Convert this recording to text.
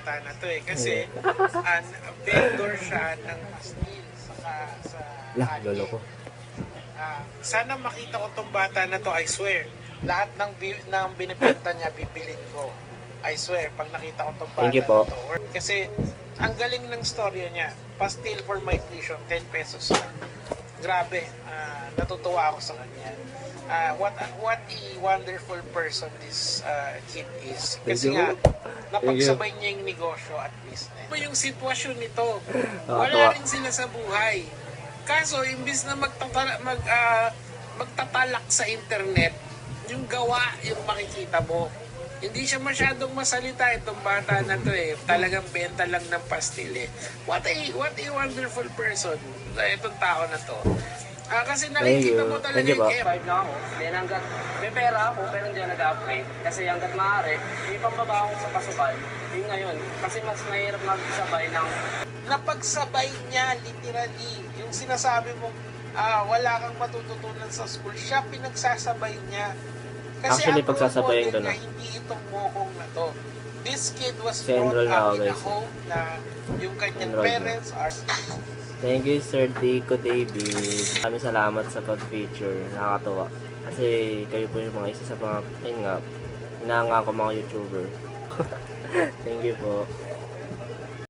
bata na to eh. Kasi vendor siya ng pastil sa Lolo ko. sana makita ko tong bata na to, I swear. Lahat ng binibenta niya, bibilin ko. I swear, pag nakita ko tong bata Thank you po. na to. Kasi, ang galing ng storya niya. Pastil for my tuition, 10 pesos lang. Grabe, natutuwa ako sa kanya. What a wonderful person this kid is. Kasi nga, napagsabay niya yung negosyo at business. Yung sitwasyon nito, wala rin sila sa buhay. Kaso, imbis na magtatalak sa internet, yung gawa, yung makikita mo. Hindi siya masyadong masalita itong bata na to eh. Talagang benta lang ng pastil eh. What a wonderful person itong tao na to. Kasi nakikita mo talaga yung Five na ako. Then hanggat may pera ako pero hindi ako nag-upgrade. Kasi hanggat maaari, may pambaba ako sa pasubay. Yung ngayon, kasi mas mahirap magsabay ng... Napagsabay niya, literally. Yung sinasabi mo, wala kang matututunan sa school, siya pinagsasabay niya. Kasi Actually, ang pagsasabayin ko na. Hindi itong mokong na to. This kid was So, enroll brought na up ako, in a guys. home na yung kanyang Enroll na. parents are... Thank you, Sir Tico David. Maraming salamat sa pag-feature. Nakakatuwa. Kasi kayo po yung mga isa sa mga, yun nga, inaanga ko mga YouTuber. Thank you po.